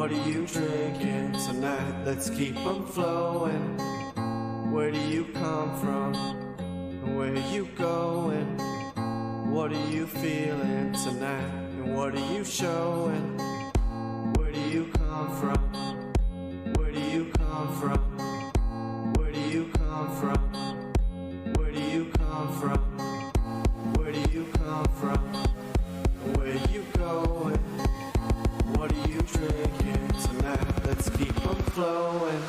What are you drinking tonight? Let's keep them flowing. Where do you come from? Where are you going? What are you feeling tonight? And what are you showing? Where do you come from? Where do you come from? Where do you come from? Where do you come from? Where do you come from? Where are you going? What are you drinking tonight? Let's keep them flowing.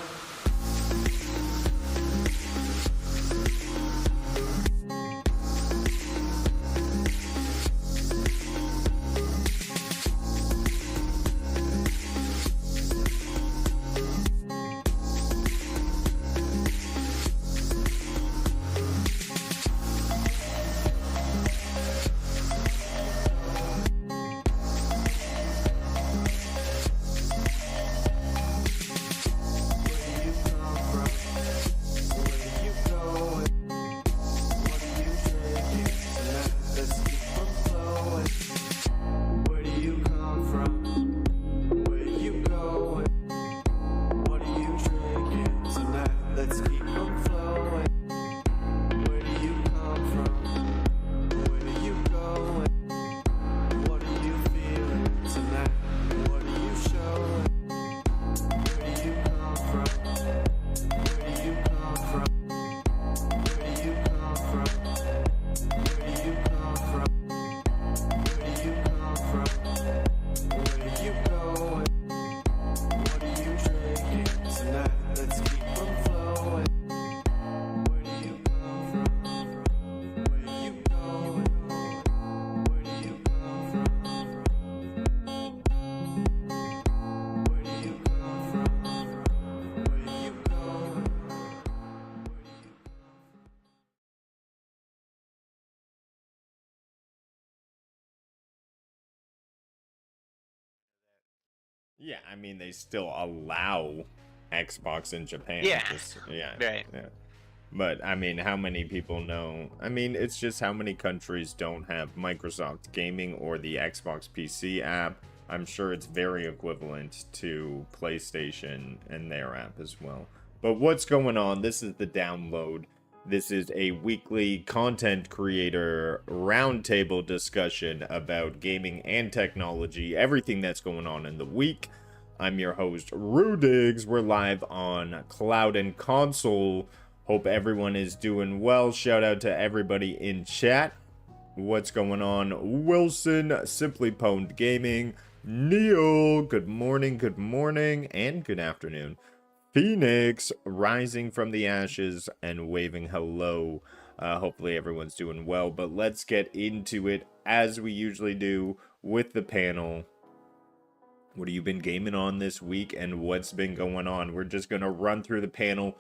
Yeah, I mean, they still allow Xbox in Japan. Yeah. Yeah. But, I mean, how many people know? I mean, it's just how many countries don't have Microsoft Gaming or the Xbox PC app. I'm sure it's very equivalent to PlayStation and their app as well. But what's going on? This is the download. This is a weekly content creator roundtable discussion about gaming and technology, everything that's going on in the week. I'm your host, Rudigs. We're live on Cloud&Console. Hope everyone is doing well. Shout out to everybody in chat. What's going on? Wilson, Simply Pwned Gaming, Neil, good morning, and good afternoon. Phoenix, rising from the ashes and waving hello. Hopefully everyone's doing well, but let's get into it as we usually do with the panel. What have you been gaming on this week and what's been going on? We're just going to run through the panel.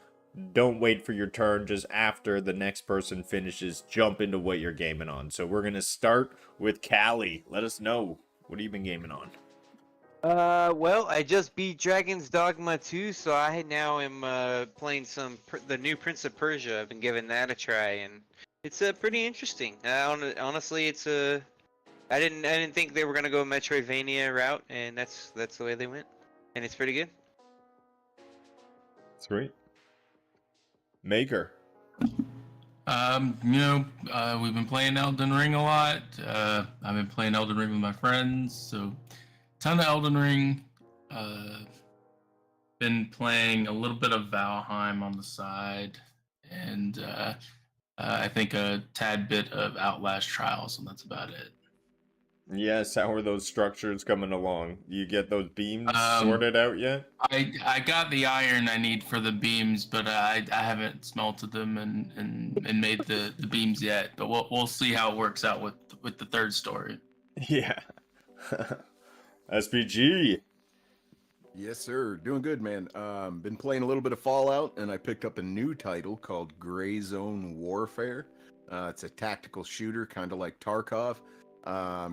Don't wait for your turn. Just after the next person finishes, jump into what you're gaming on. So we're going to start with Callie. Let us know. What have you been gaming on? Well, I just beat Dragon's Dogma 2, so I now am playing the new Prince of Persia. I've been giving that a try, and it's pretty interesting. Honestly, I didn't think they were gonna go Metroidvania route, and that's the way they went, and it's pretty good. Sweet. Maker. We've been playing Elden Ring a lot. I've been playing Elden Ring with my friends, so ton of Elden Ring. Been playing a little bit of Valheim on the side, and I think a tad bit of Outlast Trials, and that's about it. Yes, how are those structures coming along? You get those beams sorted out yet? I got the iron I need for the beams, but I haven't smelted them and made the beams yet. But we'll see how it works out with the third story. Yeah. SPG. Yes, sir. Doing good, man. Been playing a little bit of Fallout, and I picked up a new title called Gray Zone Warfare. It's a tactical shooter, kind of like Tarkov.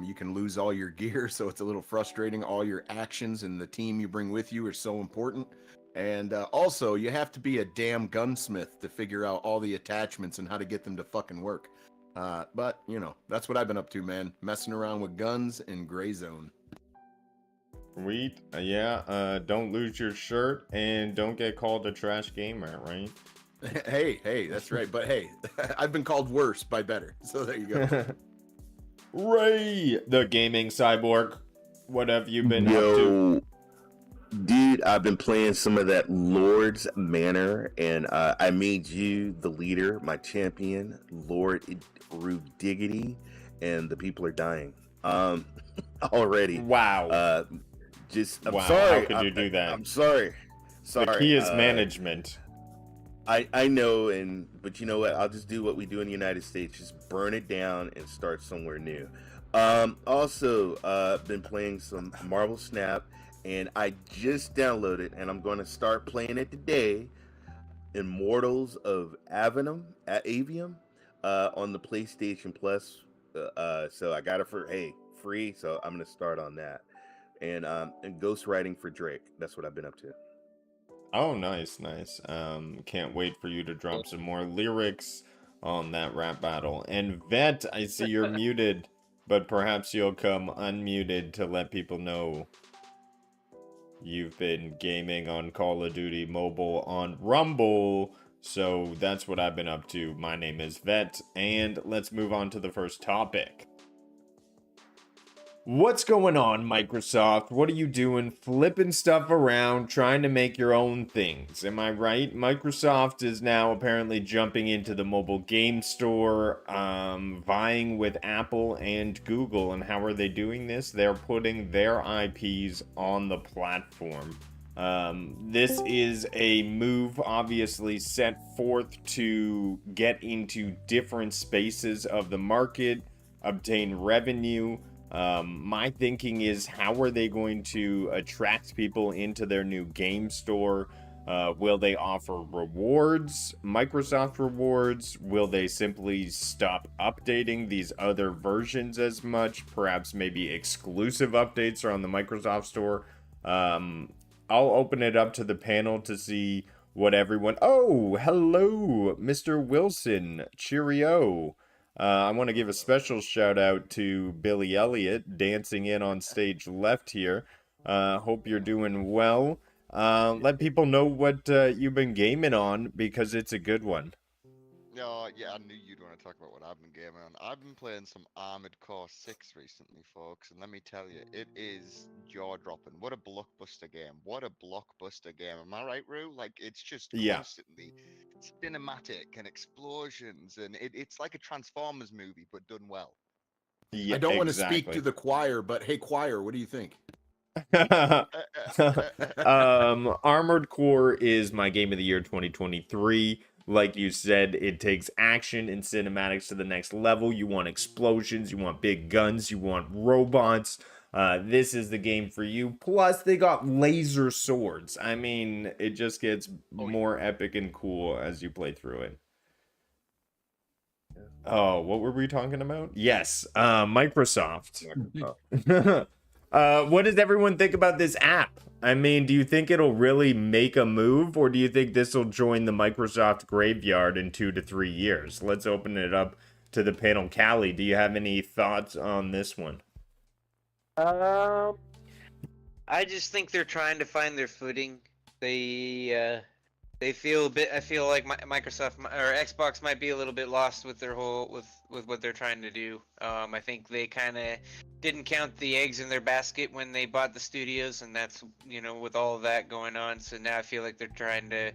You can lose all your gear, so it's a little frustrating. All your actions and the team you bring with you are so important. And also, you have to be a damn gunsmith to figure out all the attachments and how to get them to fucking work. But, you know, that's what I've been up to, man. Messing around with guns in Gray Zone. Sweet. Yeah, don't lose your shirt and don't get called a trash gamer, right? Hey, that's right. But hey, I've been called worse by better. So there you go. Ray, the gaming cyborg. What have you been up to? Yo, dude, I've been playing some of that Lord's Manor, and I made you the leader, my champion, Lord Rudiggity, and the people are dying. Already. Wow. I'm Wow, sorry. how could you do that? I'm sorry. The key is management. I know, but you know what? I'll just do what we do in the United States: just burn it down and start somewhere new. Also, been playing some Marvel Snap, and I just downloaded, and I'm going to start playing it today. Immortals of Avium, on the PlayStation Plus. So I got it for free. So I'm going to start on that, and ghostwriting for Drake. That's what I've been up to. Oh, nice. Can't wait for you to drop some more lyrics on that rap battle. And Vet, I see you're muted, but perhaps you'll come unmuted to let people know you've been gaming on Call of Duty Mobile on Rumble. So that's what I've been up to. My name is Vet, and let's move on to the first topic. What's going on, Microsoft? What are you doing? Flipping stuff around, trying to make your own things. Am I right? Microsoft is now apparently jumping into the mobile game store, vying with Apple and Google. And how are they doing this? They're putting their IPs on the platform. This is a move obviously set forth to get into different spaces of the market, obtain revenue. My thinking is, how are they going to attract people into their new game store? Will they offer rewards, Microsoft rewards? Will they simply stop updating these other versions as much? Perhaps maybe exclusive updates are on the Microsoft store. I'll open it up to the panel to see what everyone... Oh, hello, Mr. Wilson. Cheerio. I want to give a special shout out to Billy Elliott dancing in on stage left here. Hope you're doing well. Let people know what you've been gaming on, because it's a good one. Yeah, I knew you'd want to talk about what I've been gaming on. I've been playing some Armored Core 6 recently, folks, and let me tell you, it is jaw-dropping. What a blockbuster game. What a blockbuster game. Am I right, Rue? Like, it's just Yeah. constantly cinematic and explosions, and it's like a Transformers movie, but done well. Yeah, I don't want to exactly. speak to the choir, but hey, choir, what do you think? Armored Core is my game of the year 2023. Like you said, it takes action and cinematics to the next level. You want explosions, you want big guns, you want robots. This is the game for you. Plus, they got laser swords. I mean, it just gets more epic and cool as you play through it. Oh, what were we talking about? Yes, Microsoft. What does everyone think about this app? I mean, do you think it'll really make a move, or do you think this will join the Microsoft graveyard in 2 to 3 years? Let's open it up to the panel. Callie, do you have any thoughts on this one? I just think they're trying to find their footing. They feel a bit. I feel like Microsoft or Xbox might be a little bit lost with their whole with what they're trying to do. I think they kind of didn't count the eggs in their basket when they bought the studios, and that's with all of that going on. So now I feel like they're trying to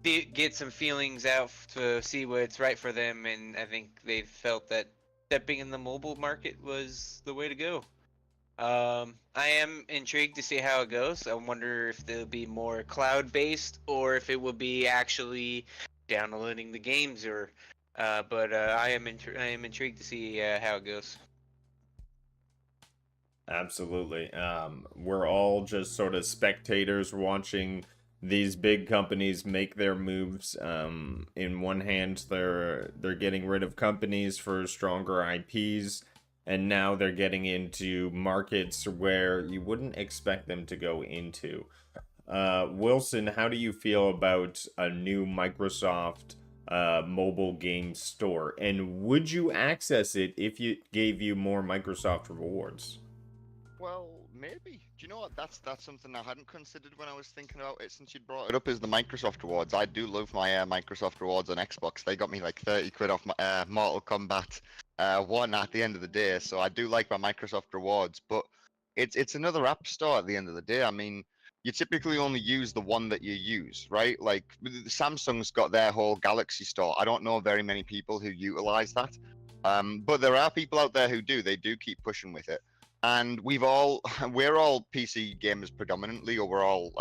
get some feelings out to see what's right for them, and I think they felt that stepping in the mobile market was the way to go. I am intrigued to see how it goes. I wonder if they'll be more cloud-based or if it will be actually downloading the games. But I am intrigued to see how it goes. Absolutely. We're all just sort of spectators watching these big companies make their moves. In one hand, they're getting rid of companies for stronger IPs. And now they're getting into markets where you wouldn't expect them to go into. Wilson, how do you feel about a new Microsoft mobile game store? And would you access it if it gave you more Microsoft rewards? Well, maybe. Do know what? That's something I hadn't considered when I was thinking about it since you brought it up. Is the Microsoft rewards? I do love my Microsoft rewards on Xbox. They got me like 30 quid off my Mortal Kombat 1 at the end of the day. So I do like my Microsoft rewards, but it's another app store at the end of the day. I mean, you typically only use the one that you use, right? Like Samsung's got their whole Galaxy store. I don't know very many people who utilize that, but there are people out there who do. They do keep pushing with it, and we're all PC gamers predominantly, or we're all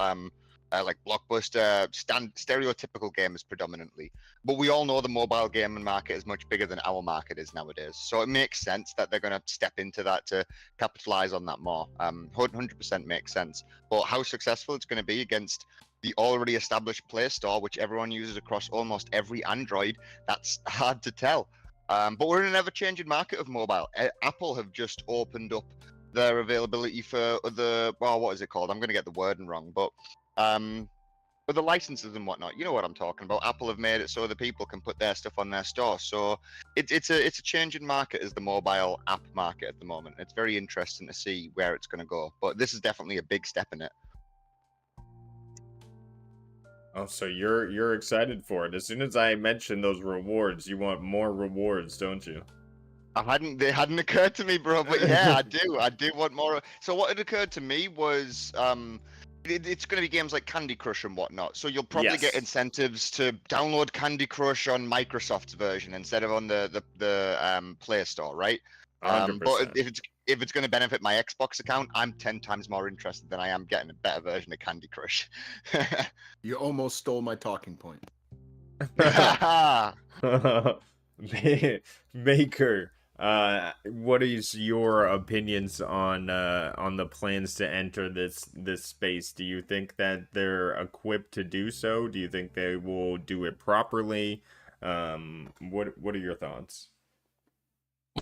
like blockbuster stereotypical gamers predominantly. But we all know the mobile gaming market is much bigger than our market is nowadays. So it makes sense that they're going to step into that to capitalize on that more. 100% makes sense. But how successful it's going to be against the already established Play Store, which everyone uses across almost every Android, that's hard to tell. But we're in an ever-changing market of mobile. Apple have just opened up their availability for what is it called? I'm going to get the wording wrong, but for the licenses and whatnot. You know what I'm talking about. Apple have made it so the people can put their stuff on their store. So it's a changing market as the mobile app market at the moment. It's very interesting to see where it's going to go. But this is definitely a big step in it. Oh, so you're excited for it. As soon as I mentioned those rewards, you want more rewards, don't you? They hadn't occurred to me, bro. But yeah, I do want more. So what had occurred to me was it's going to be games like Candy Crush and whatnot. So you'll probably get incentives to download Candy Crush on Microsoft's version instead of on the Play Store, right? 100%. But if it's going to benefit my Xbox account, I'm 10 times more interested than I am getting a better version of Candy Crush. You almost stole my talking point. Maker, what is your opinions on the plans to enter this space? Do you think that they're equipped to do so? Do you think they will do it properly? What are your thoughts?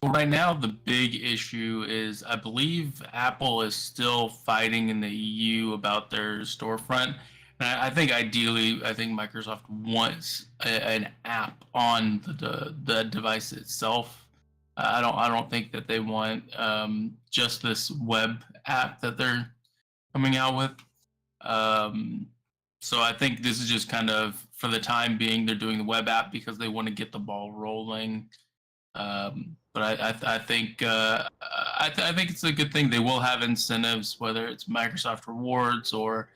Well, right now, the big issue is I believe Apple is still fighting in the EU about their storefront. And I think ideally, I think Microsoft wants an app on the device itself. I don't think that they want just this web app that they're coming out with. So I think this is just kind of for the time being, they're doing the web app because they want to get the ball rolling. But I think I think it's a good thing. They will have incentives, whether it's Microsoft Rewards or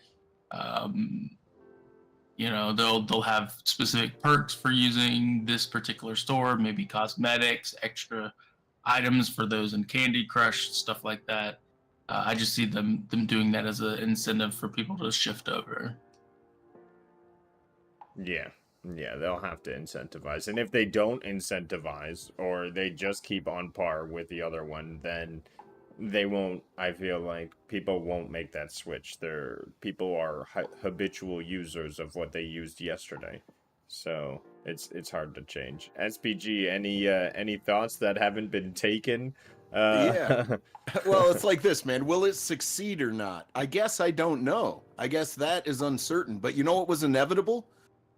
they'll have specific perks for using this particular store, maybe cosmetics, extra items for those in Candy Crush, stuff like that. I just see them doing that as an incentive for people to shift over. Yeah, they'll have to incentivize. And if they don't incentivize, or they just keep on par with the other one, then they won't, I feel like people won't make that switch. People are habitual users of what they used yesterday. So it's hard to change. SPG, any thoughts that haven't been taken? Yeah. Well, it's like this, man. Will it succeed or not? I guess I don't know. I guess that is uncertain. But you know what was inevitable?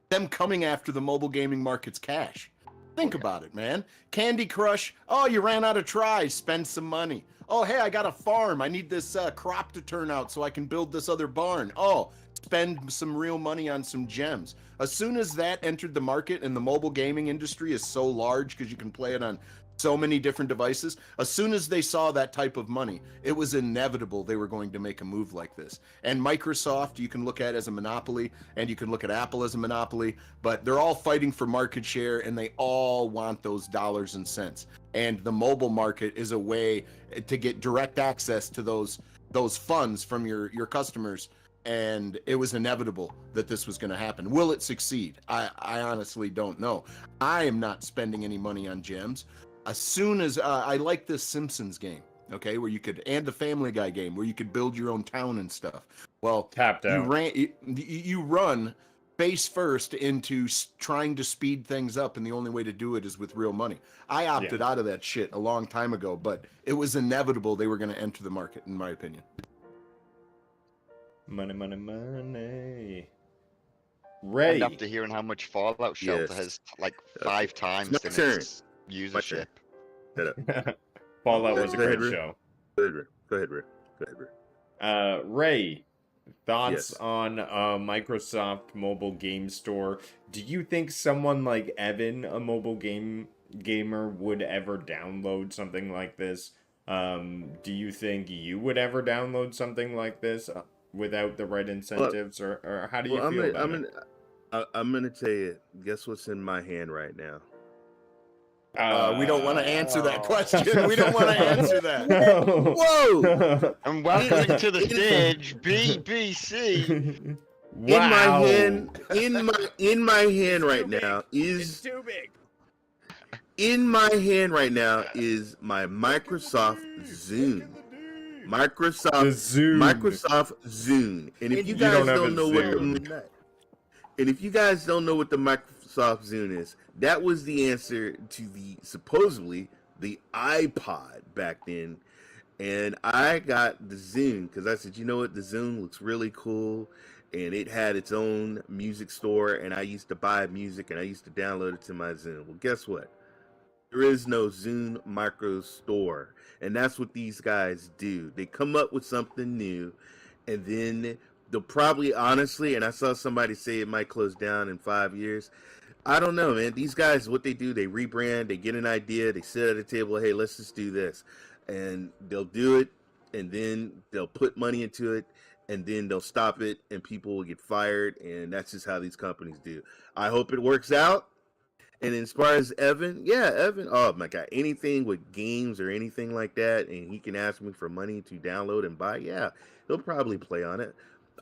Them coming after the mobile gaming market's cash. Think about it, man. Candy Crush. Oh, you ran out of tries. Spend some money. Oh, hey, I got a farm. I need this crop to turn out so I can build this other barn. Oh, spend some real money on some gems. As soon as that entered the market, and the mobile gaming industry is so large because you can play it on so many different devices, as soon as they saw that type of money, it was inevitable they were going to make a move like this. And Microsoft, you can look at as a monopoly, and you can look at Apple as a monopoly, but they're all fighting for market share, and they all want those dollars and cents. And the mobile market is a way to get direct access to those funds from your customers. And it was inevitable that this was going to happen. Will it succeed? I honestly don't know. I am not spending any money on gems. As soon as I like this Simpsons game, okay, where you could, and the Family Guy game where you could build your own town and stuff. Well, Tapped out. You run face first into trying to speed things up, and the only way to do it is with real money. I opted out of that shit a long time ago, but it was inevitable they were going to enter the market, in my opinion. Money, money, money. Ray. And after hearing how much Fallout Shelter has, like, 5 times in its usership. Fallout was a great show. Go ahead, Ray. Ray, thoughts Yes. on Microsoft Mobile Game Store? Do you think someone like Evan, a mobile gamer, would ever download something like this? Do you think you would ever download something like this without the right Well, incentives, or how do you well, feel about it? I'm gonna tell you. Guess what's in my hand right now? We don't want to answer that question. We don't want to answer that. Whoa! And welcome to the It- stage, BBC. Wow. In my hand right now is too big. in my hand right now is my Microsoft Zune. The Microsoft Zune. And if you guys don't have don't a know what Zune. the Microsoft Zune is, that was the answer to the supposedly the iPod back then. And I got the Zune because I said, you know what, the Zune looks really cool, and it had its own music store, and I used to buy music and I used to download it to my Zune. Well, guess what? There is no Zune micro store, and that's what these guys do. They come up with something new, and then they'll probably, honestly, and I saw somebody say it might close down in 5 years. I don't know, man. These guys, what they do, they rebrand, they get an idea, they sit at a table, hey, let's just do this. And they'll do it, and then they'll put money into it, and then they'll stop it, and people will get fired, and that's just how these companies do. I hope it works out. And as far as Evan, oh my God, anything with games or anything like that, and he can ask me for money to download and buy, yeah, he'll probably play on it.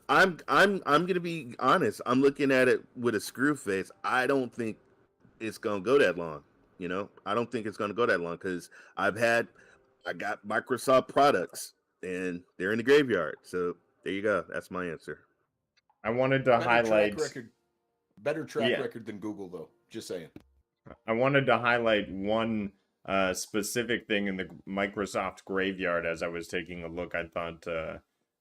I'm gonna be honest. I'm looking at it with a screw face. I don't think it's gonna go that long. You know, I don't think it's gonna go that long because I got Microsoft products and they're in the graveyard. So there you go. That's my answer. I wanted to highlight. Better track Yeah. record than Google, though. Just saying. I wanted to highlight one specific thing in the Microsoft graveyard as I was taking a look. I thought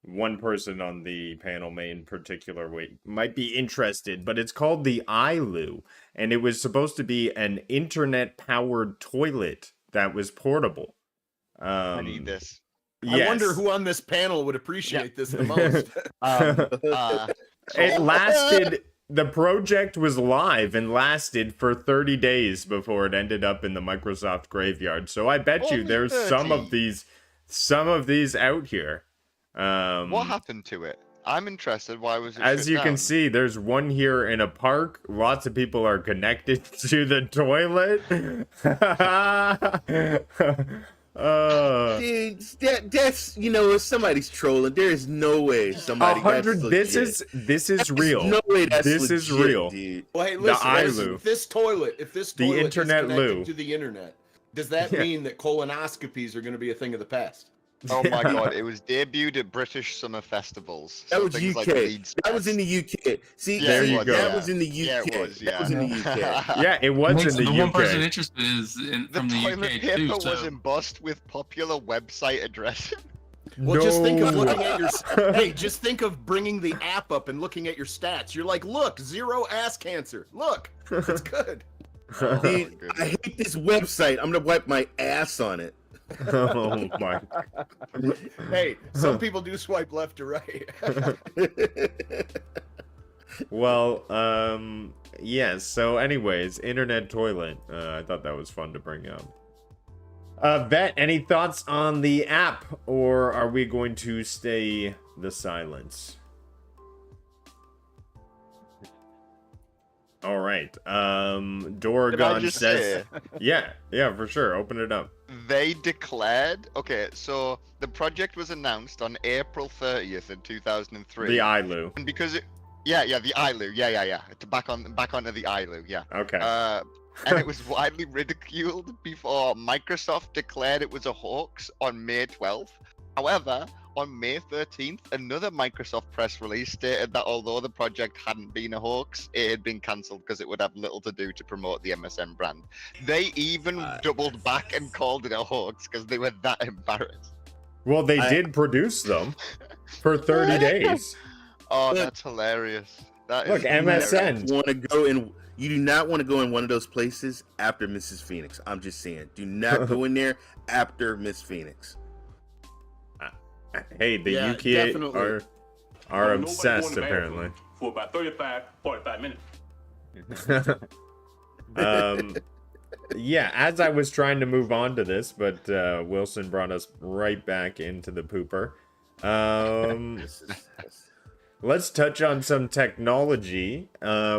one person on the panel may in particular might be interested, but it's called the iLoo, and it was supposed to be an internet-powered toilet that was portable. I need this. I wonder who on this panel would appreciate this the most. It lasted. The project was live and lasted for 30 days before it ended up in the Microsoft graveyard. So I bet you Only there's 30. some of these out here. What happened to it? I'm interested. Why was it? As shut you down? can see, there's one here in a park. Lots of people are connected to the toilet. Dude, that's if somebody's trolling. There is no way somebody. 100. This is real. No way that's This is legit, real. dude. Well, hey, listen, iLoo. if this toilet internet is connected loo. to the internet, does that mean that colonoscopies are going to be a thing of the past? Oh my Yeah. god, it was debuted at British summer festivals. That so was things UK. like Leeds That was in Fest. the UK. See, Yeah, There it you was, go. That was in the UK. Yeah, it was, That was in the UK. Yeah, it was Makes in the the one person UK. interested is The from the toilet UK paper too. was So embossed with popular website address. Well, just think of No. looking at your. Hey, just think of bringing the app up and looking at your stats. You're like, look, 0 ass cancer. Look, it's good. Dude, I hate this website. I'm gonna wipe my ass on it. Oh my. Hey, some people do swipe left or right. Well, yes. So, anyways, internet toilet. I thought that was fun to bring up. Vet, any thoughts on the app, or are we going to stay the silence? All right. Can I Doragon just says, say, yeah, for sure. Open it up. they declared, okay, so the project was announced on April 30th in 2003. The iLoo. And because it, the iLoo, back onto the iLoo, yeah. Okay. And it was widely ridiculed before Microsoft declared it was a hoax on May 12th. However, on May 13th, another Microsoft press release stated that although the project hadn't been a hoax, it had been cancelled because it would have little to do to promote the MSN brand. They even doubled back and called it a hoax because they were that embarrassed. Well, they did produce them for 30 days. Oh, Look- that's hilarious. That Look, is hilarious. MSN. You do not want to go in one of those places after Mrs. Phoenix. I'm just saying, do not go in there after Miss Phoenix. Hey, the Yeah, UK definitely. are obsessed apparently. For about 45 minutes. um, yeah, as I was trying to move on to this, but Wilson brought us right back into the pooper. This is Let's touch on some technology.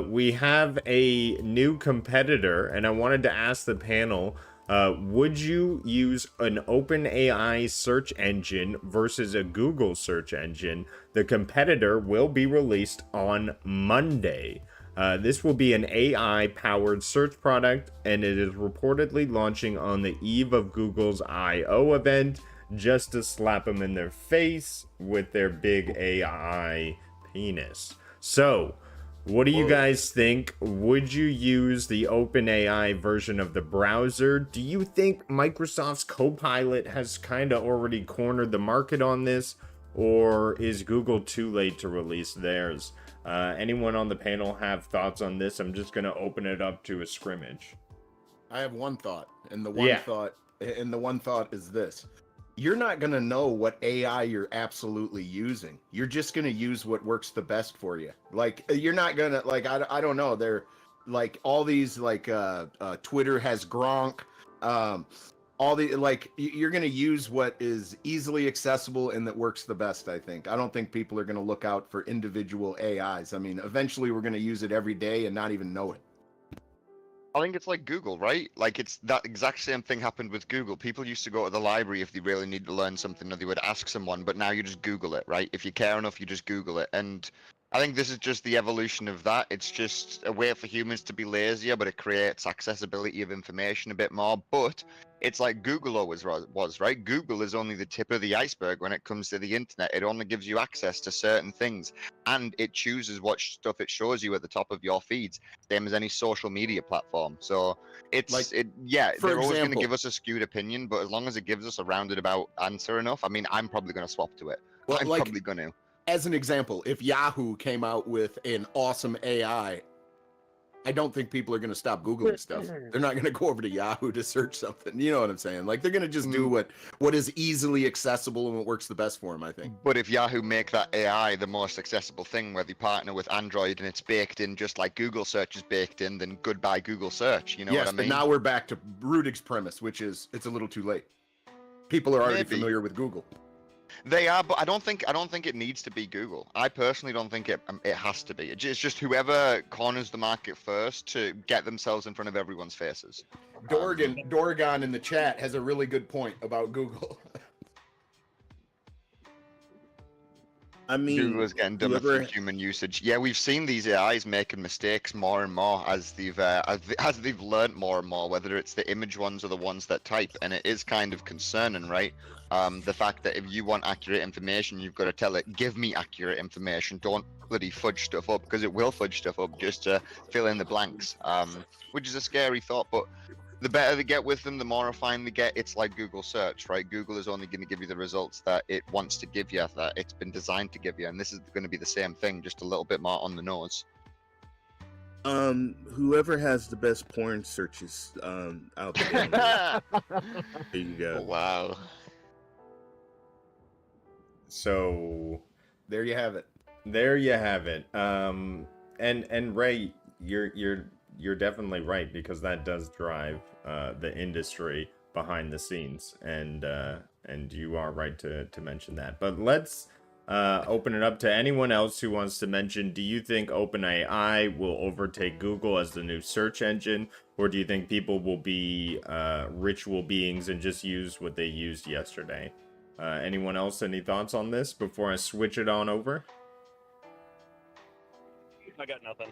We have a new competitor, and I wanted to ask the panel, would you use an OpenAI search engine versus a Google search engine? The competitor will be released on Monday. This will be an AI-powered search product, and it is reportedly launching on the eve of Google's I.O. event, just to slap them in their face with their big AI penis. So, what do you guys think? Would you use the OpenAI version of the browser? Do you think Microsoft's Copilot has kind of already cornered the market on this? Or is Google too late to release theirs? Anyone on the panel have thoughts on this? I'm just going to open it up to a scrimmage. I have one thought, and the one thought is this. You're not going to know what AI you're absolutely using. You're just going to use what works the best for you. Like, you're not going to, like, I don't know. They're like all these, like, Twitter has Gronk, all the, like, you're going to use what is easily accessible and that works the best, I think. I don't think people are going to look out for individual AIs. I mean, eventually we're going to use it every day and not even know it. I think it's like Google, right? Like it's that exact same thing happened with Google. People used to go to the library if they really need to learn something, or they would ask someone, but now you just Google it, right? If you care enough, you just Google it. And I think this is just the evolution of that. It's just a way for humans to be lazier, but it creates accessibility of information a bit more. But it's like Google always was, right? Google is only the tip of the iceberg when it comes to the internet. It only gives you access to certain things, and it chooses what stuff it shows you at the top of your feeds, same as any social media platform. So it's Like, they're always going to example- give us a skewed opinion, but as long as it gives us a rounded about answer enough, I mean, I'm probably going to swap to it. Well, I'm like- probably going to. As an example, if Yahoo came out with an awesome AI, I don't think people are going to stop Googling stuff. They're not going to go over to Yahoo to search something. You know what I'm saying? Like, they're going to just do what is easily accessible and what works the best for them, I think. But if Yahoo make that AI the most accessible thing, where they partner with Android and it's baked in just like Google search is baked in, then goodbye Google search. You know Yes, what I but mean? now we're back to Rudig's premise, which is it's a little too late. People are already Maybe. familiar with Google. They are, but I don't think it needs to be Google. I personally don't think it has to be. It's just whoever corners the market first to get themselves in front of everyone's faces. Dorgon in the chat has a really good point about Google. I mean, Google is getting dumber through human usage. Yeah, we've seen these AIs making mistakes more and more as they've learned more and more. Whether it's the image ones or the ones that type, and it is kind of concerning, right? The fact that if you want accurate information, you've got to tell it, give me accurate information. Don't bloody fudge stuff up, because it will fudge stuff up just to fill in the blanks. Which is a scary thought, but the better they get with them, the more refined they get. It's like Google search, right? Google is only going to give you the results that it wants to give you, that it's been designed to give you, and this is going to be the same thing, just a little bit more on the nose. Whoever has the best porn searches out there. There you go. Wow. So There you have it. there you have it. And Ray, you're definitely right, because that does drive the industry behind the scenes, and you are right to mention that. But let's open it up to anyone else who wants to mention. Do you think OpenAI will overtake Google as the new search engine, or do you think people will be ritual beings and just use what they used yesterday? Anyone else, any thoughts on this before I switch it on over? I got nothing.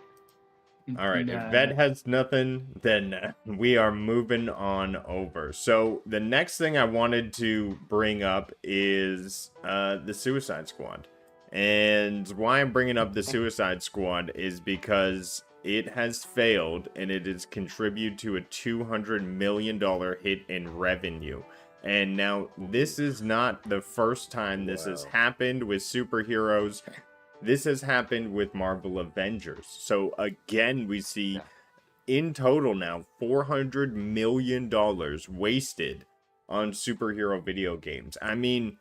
All right, if Vet has nothing, then we are moving on over. So the next thing I wanted to bring up is the Suicide Squad. And why I'm bringing up the Suicide Squad is because it has failed, and it has contributed to a $200 million hit in revenue. And now, this is not the first time this has happened with superheroes. This has happened with Marvel Avengers. So again, we see in total now $400 million wasted on superhero video games. I mean,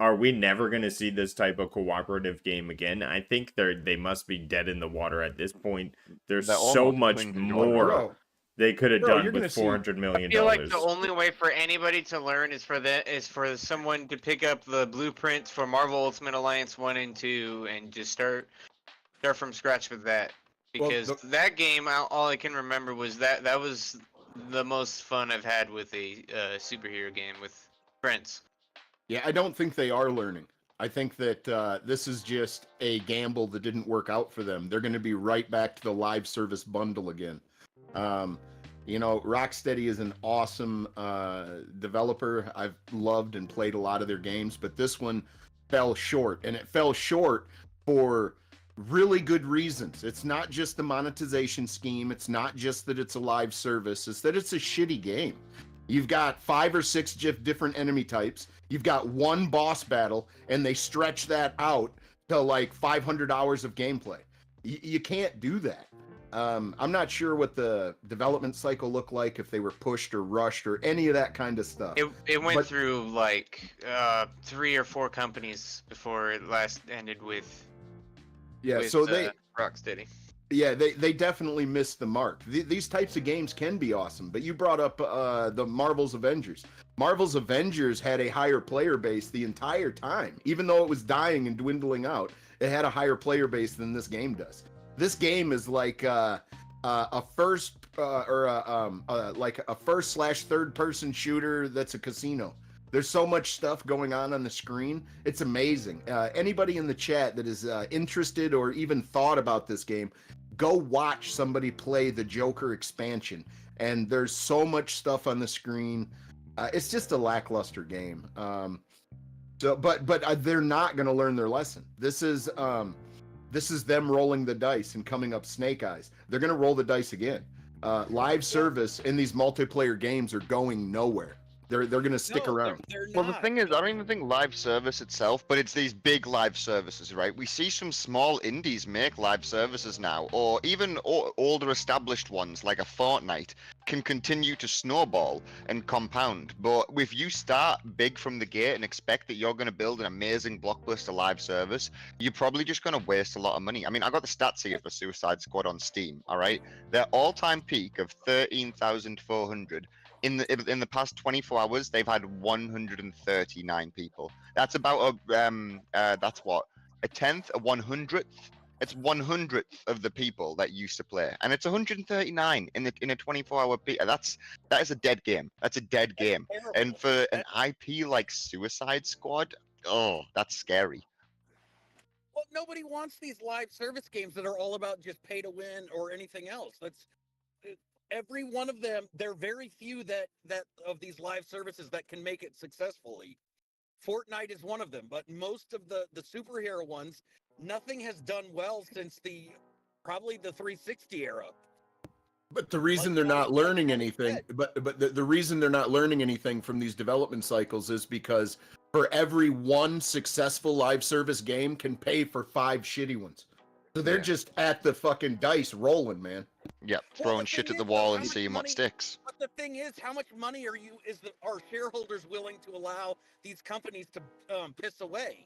are we never going to see this type of cooperative game again? I think they must be dead in the water at this point. There's They're so almost much cling to joy. more Bro, they could have Bro, done you're gonna with see- $400 I million. feel like the only way for anybody to learn is for someone to pick up the blueprints for Marvel Ultimate Alliance 1 and 2 and just start from scratch with that. Well, Because that game, all I can remember was that was the most fun I've had with a superhero game with friends. Yeah, I don't think they are learning. I think that this is just a gamble that didn't work out for them. They're going to be right back to the live service bundle again. You know, Rocksteady is an awesome developer. I've loved and played a lot of their games, but this one fell short, and it fell short for really good reasons. It's not just the monetization scheme. It's not just that it's a live service. It's that it's a shitty game. You've got 5 or 6 different enemy types. You've got one boss battle, and they stretch that out to like 500 hours of gameplay. You can't do that. I'm not sure what the development cycle looked like, if they were pushed or rushed or any of that kind of stuff. It went through like 3 or 4 companies before it last ended with. Yeah, with, so they Rocksteady. Yeah, they definitely missed the mark. These types of games can be awesome, but you brought up the Marvel's Avengers. Marvel's Avengers had a higher player base the entire time. Even though it was dying and dwindling out, it had a higher player base than this game does. This game is like a first like a first/third person shooter that's a casino. There's so much stuff going on the screen. It's amazing. Anybody in the chat that is interested or even thought about this game, go watch somebody play the Joker expansion. And there's so much stuff on the screen. It's just a lackluster game. But they're not going to learn their lesson. This is them rolling the dice and coming up snake eyes. They're going to roll the dice again. Live service in these multiplayer games are going nowhere. They're going to stick around. They're well, the thing is, I don't even think live service itself, but it's these big live services, right? We see some small indies make live services now, or even older established ones like a Fortnite can continue to snowball and compound. But if you start big from the gate and expect that you're going to build an amazing blockbuster live service, you're probably just going to waste a lot of money. I mean, I got the stats here for Suicide Squad on Steam, all right? Their all-time peak of 13,400. In the past 24 hours, they've had 139 people. That's about that's what, a tenth, a 100th. It's 100th of the people that used to play, and it's 139 in a 24-hour peak. That is a dead game. That's a dead game. And for an IP like Suicide Squad, oh, that's scary. Well, nobody wants these live service games that are all about just pay to win or anything else. Every one of them, there are very few that of these live services that can make it successfully. Fortnite is one of them, but most of the superhero ones, nothing has done well since probably the 360 era. But the reason they're not learning anything, the reason they're not learning anything from these development cycles is because for every one successful live service game can pay for 5 shitty ones. So they're just at the fucking dice rolling, man. Yeah, throwing shit at the wall and seeing what sticks. But the thing is, how much money are shareholders willing to allow these companies to piss away?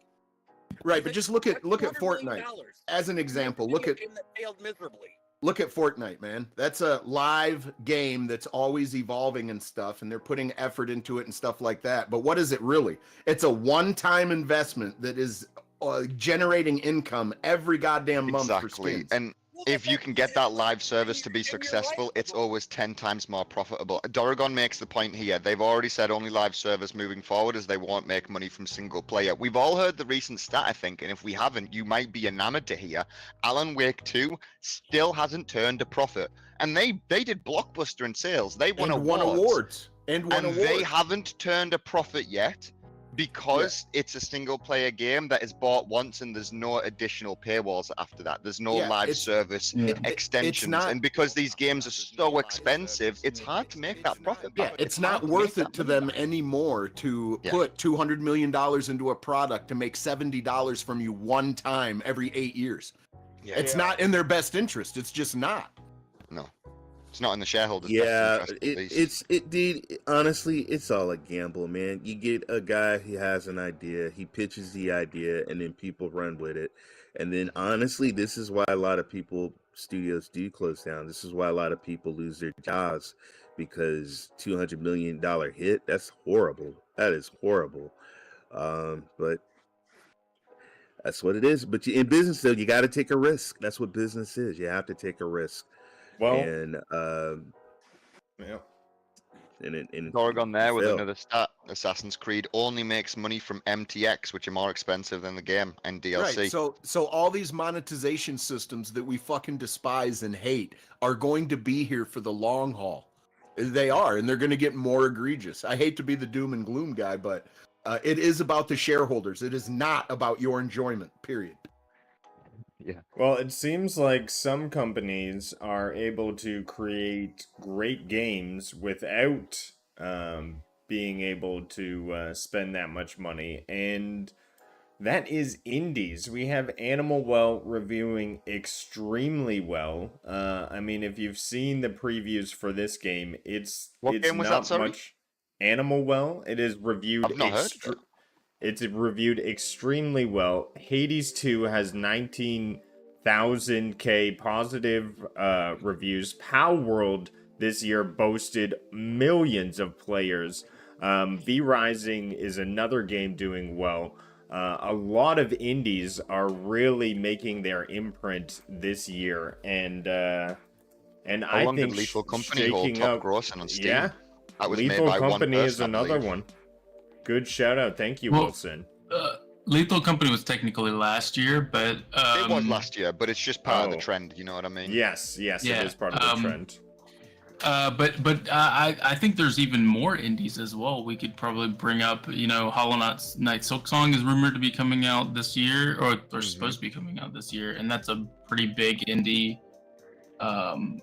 Right, but just look at Fortnite as an example. Look at that failed miserably. Look at Fortnite, man. That's a live game that's always evolving and stuff, and they're putting effort into it and stuff like that. But what is it really? It's a one-time investment that is generating income every goddamn month for skins. And if you can get that live service to be successful, it's always 10 times more profitable. Doragon makes the point here. They've already said only live service moving forward as they won't make money from single player. We've all heard the recent stat, I think, and if we haven't, you might be enamored to hear. Alan Wake 2 still hasn't turned a profit. And they did blockbuster in sales. They won awards. And they haven't turned a profit yet. Because it's a single player game that is bought once and there's no additional paywalls after that. There's no live service extensions. And because these games are so expensive, it's hard to make that profit back. It's not worth it to them anymore to put $200 million into a product to make $70 from you one time every 8 years. It's not in their best interest. It's just not. No. It's not in the shareholders' best Yeah, interest, at least. dude. Honestly, it's all a gamble, man. You get a guy who has an idea, he pitches the idea, and then people run with it. And then, honestly, this is why a lot of studios do close down. This is why a lot of people lose their jobs because $200 million hit. That's horrible. That is horrible. But that's what it is. But in business, though, you got to take a risk. That's what business is. You have to take a risk. Well, And yeah. and Oregon there with fail. another stat. Assassin's Creed only makes money from MTX, which are more expensive than the game and DLC. Right. So all these monetization systems that we fucking despise and hate are going to be here for the long haul. They are, and they're going to get more egregious. I hate to be the doom and gloom guy, but it is about the shareholders. It is not about your enjoyment, period. Yeah. Well, it seems like some companies are able to create great games without being able to spend that much money, and that is indies. We have Animal Well reviewing extrememely well. I mean, if you've seen the previews for this game, it's game was not that, sorry? much. Animal Well. It is reviewed. I've not heard of it. It's reviewed extremely well. Hades 2 has 19,000 positive reviews. Palworld this year boasted millions of players. V-Rising is another game doing well. A lot of indies are really making their imprint this year, and How I long think did Lethal Company hold shaking top up, grossing on Steam? yeah, That was made Lethal by one Company is person, I another believe. one. Good shout out, thank you, Well, Wilson. Lethal Company was technically last year, but It was last year, but it's just part of the Oh. trend. You know what I mean? Yes, Yeah, it is part of the trend. But I think there's even more indies as well. We could probably bring up, Hollow Knight Silk Song is rumored to be coming out this year, or supposed to be coming out this year, and that's a pretty big indie. And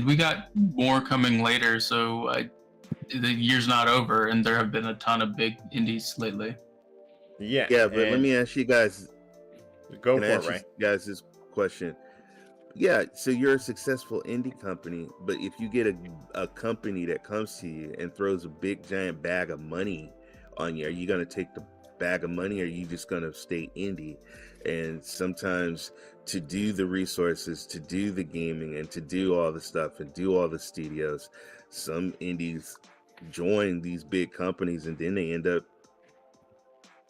we got more coming later, so the year's not over, and there have been a ton of big indies lately. Yeah, But let me ask you guys. go Can I for it, ask you Ray. guys this question? Yeah, so you're a successful indie company, but if you get a company that comes to you and throws a big giant bag of money on you, are you gonna take the bag of money, or are you just gonna stay indie? And sometimes to do the resources, to do the gaming, and to do all the stuff and do all the studios, some indies join these big companies and then they end up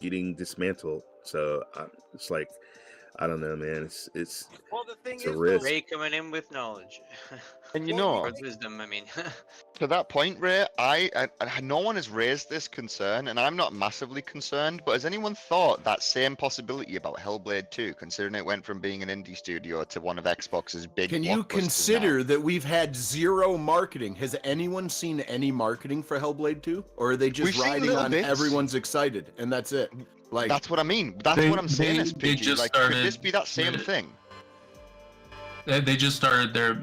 getting dismantled. So it's like, I don't know, man. It's Well, the thing It's a is, risk. Ray coming in with knowledge. And you Well, know, Or wisdom, I mean. to that point, Ray, I no one has raised this concern, and I'm not massively concerned. But has anyone thought that same possibility about Hellblade 2, considering it went from being an indie studio to one of Xbox's big? Can you blockbusters consider now? that we've had zero marketing? Has anyone seen any marketing for Hellblade 2? Or are they just We've seen riding little on bits. everyone's excited and that's it? Like, That's what I mean. That's They- what I'm saying. they SPG. just Like, could this started be that same the- thing? They just started their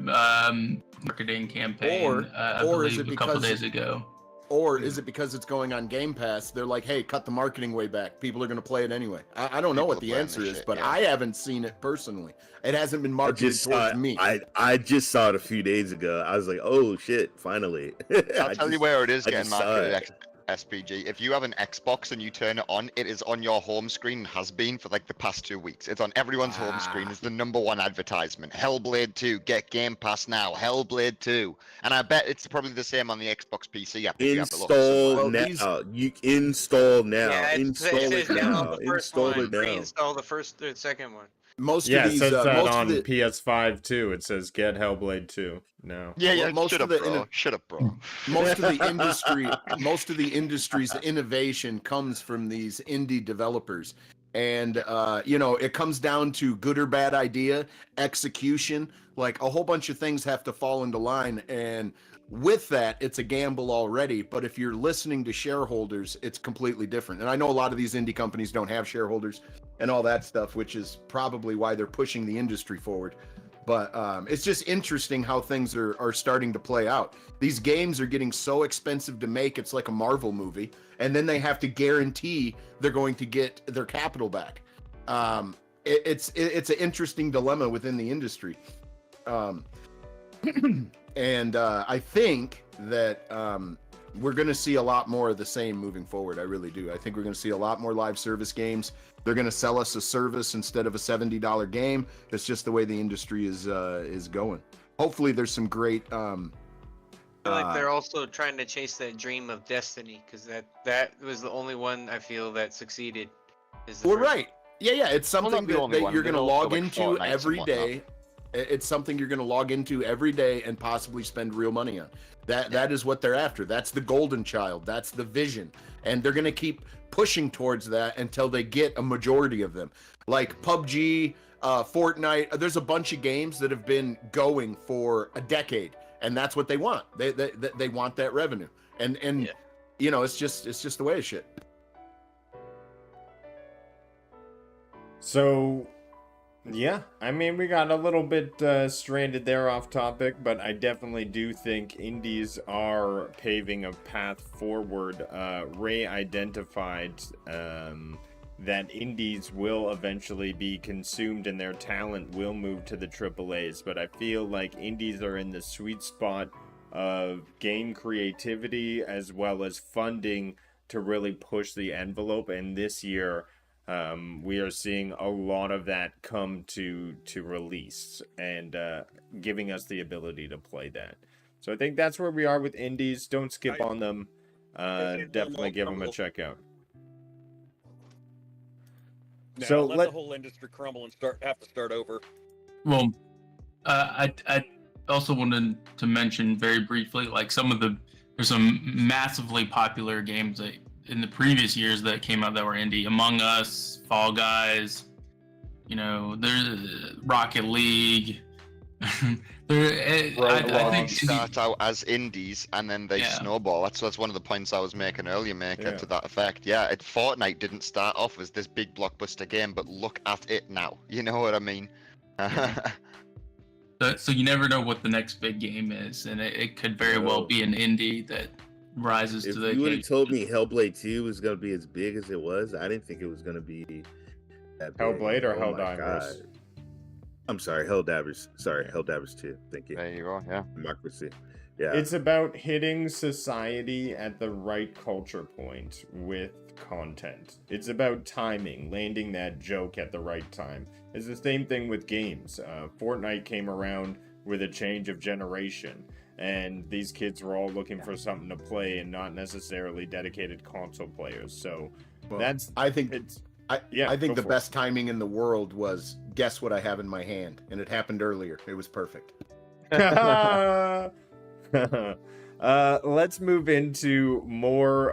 marketing campaign, I or is believe, it a couple because- days ago. or is it because it's going on Game Pass? They're like, hey, cut the marketing way back. People are going to play it anyway. I don't know People what are the playing answer this is, shit, but yeah. I haven't seen it personally. It hasn't been I marketed just towards saw me. I just saw it a few days ago. I was like, oh shit, finally. I'll tell you where it is I getting just saw marketed. it. SPG. If you have an Xbox and you turn it on, it is on your home screen and has been for like the past 2 weeks. It's on everyone's home screen. It's the #1 advertisement. Hellblade 2, get Game Pass now. Hellblade 2. And I bet it's probably the same on the Xbox PC app. If you have a look Install somewhere. now. You install now. Yeah, it Install says it download now. the first Install one, it now. reinstall the first or second one. Most Yeah, of it these, says that most on of the, PS5 too. It says get Hellblade 2 now. Yeah, yeah. Well, most Shut of up, the bro. inno- Shut up, bro. most of the industry's innovation comes from these indie developers, and it comes down to good or bad idea, execution. Like, a whole bunch of things have to fall into line, and with that, it's a gamble already. But if you're listening to shareholders, it's completely different. And I know a lot of these indie companies don't have shareholders and all that stuff, which is probably why they're pushing the industry forward. But it's just interesting how things are starting to play out. These games are getting so expensive to make, it's like a Marvel movie, and then they have to guarantee they're going to get their capital back. It's an interesting dilemma within the industry. And I think that we're going to see a lot more of the same moving forward. I really do. I think we're going to see a lot more live service games. They're going to sell us a service instead of a $70 game. It's just the way the industry is going. Hopefully, there's some great. I feel like they're also trying to chase that dream of Destiny, because that was the only one I feel that succeeded. Well, right. Yeah. It's something the only that one. you're going to There's also, log like, into Fortnite and every whatnot. day. It's something you're going to log into every day and possibly spend real money on. That is what they're after. That's the golden child. That's the vision. And they're going to keep pushing towards that until they get a majority of them. Like PUBG, Fortnite, there's a bunch of games that have been going for a decade, and that's what they want. They want that revenue. And Yeah. you know, it's just the way of shit. So, yeah, I mean, we got a little bit stranded there off topic, but I definitely do think indies are paving a path forward. Ray identified that indies will eventually be consumed and their talent will move to the AAAs, but I feel like indies are in the sweet spot of game creativity as well as funding to really push the envelope, and this year we are seeing a lot of that come to release and giving us the ability to play that. So I think that's where we are with indies. Don't skip on them. Definitely give them a check out. Now, So let the whole industry crumble and have to start over. Well, I also wanted to mention very briefly, like there's some massively popular games that in the previous years that came out that were indie. Among Us, Fall Guys, you know, there's Rocket League. I think start out as indies and then they snowball. That's one of the points I was making earlier, to that effect. Yeah, Fortnite didn't start off as this big blockbuster game, but look at it now. You know what I mean? So you never know what the next big game is, and it could very well be an indie that rises to the occasion. If you would have occasion. told me Hellblade 2 was going to be as big as it was, I didn't think it was going to be that big. Hellblade or Oh my Helldivers? God. I'm sorry, Helldivers. Sorry, Helldivers 2. Thank you. There you go, yeah. Democracy. Yeah. It's about hitting society at the right culture point with content. It's about timing, landing that joke at the right time. It's the same thing with games. Fortnite came around with a change of generation, and these kids were all looking for something to play and not necessarily dedicated console players. So I think the best timing in the world was guess what I have in my hand, and it happened earlier. It was perfect. Let's move into more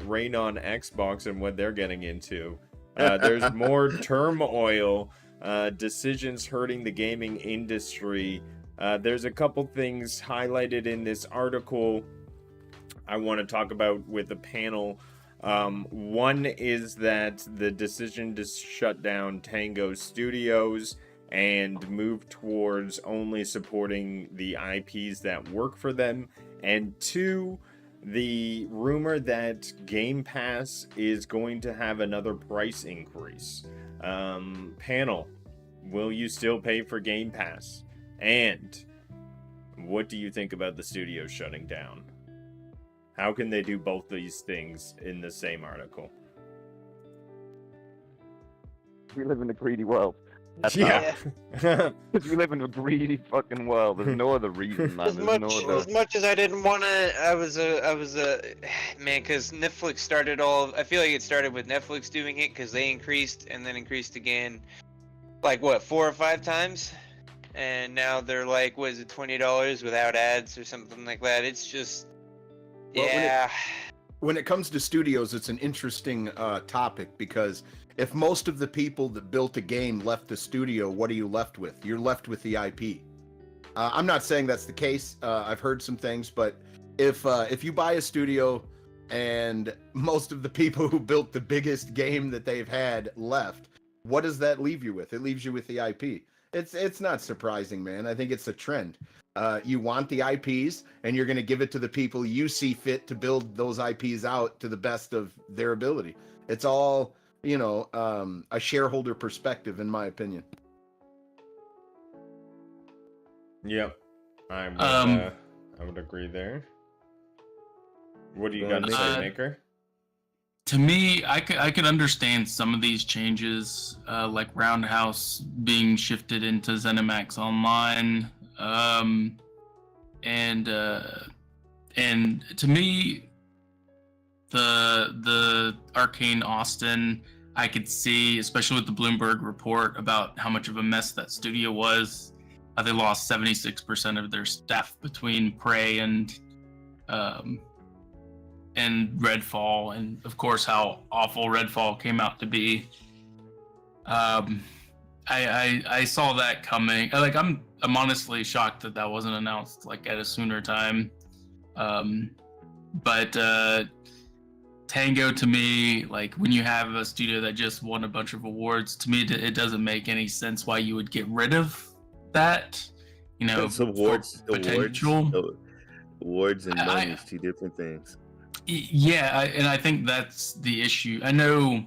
rain on Xbox and what they're getting into. There's more turmoil, decisions hurting the gaming industry. There's a couple things highlighted in this article I want to talk about with the panel. One is that the decision to shut down Tango Studios and move towards only supporting the IPs that work for them. And two, the rumor that Game Pass is going to have another price increase. Panel, will you still pay for Game Pass? And what do you think about the studio shutting down? How can they do both these things in the same article? We live in a greedy world. Yeah. Because we live in a greedy fucking world. There's no other reason, man. As much as I didn't want to, I was man, because Netflix started I feel like it started with Netflix doing it because they increased and then increased again, like what, 4 or 5 times? And now they're like, what is it, $20 without ads or something like that? It's just, yeah. When it comes to studios, it's an interesting topic because if most of the people that built a game left the studio, what are you left with? You're left with the IP. I'm not saying that's the case. I've heard some things, but if you buy a studio and most of the people who built the biggest game that they've had left, what does that leave you with? It leaves you with the IP. It's not surprising, man. I think it's a trend. You want the IPs, and you're going to give it to the people you see fit to build those IPs out to the best of their ability. It's all, a shareholder perspective, in my opinion. Yep. I would agree there. What do you got to say, Maker? To me, I could understand some of these changes, like Roundhouse being shifted into ZeniMax Online, and to me, the Arcane Austin, I could see, especially with the Bloomberg report about how much of a mess that studio was. They lost 76% of their staff between Prey and Redfall, and of course how awful Redfall came out to be. I saw that coming. Like I'm honestly shocked that wasn't announced like at a sooner time. But Tango, to me, like when you have a studio that just won a bunch of awards, to me it doesn't make any sense why you would get rid of that. You know, awards and money is two different things. Yeah, and I think that's the issue. I know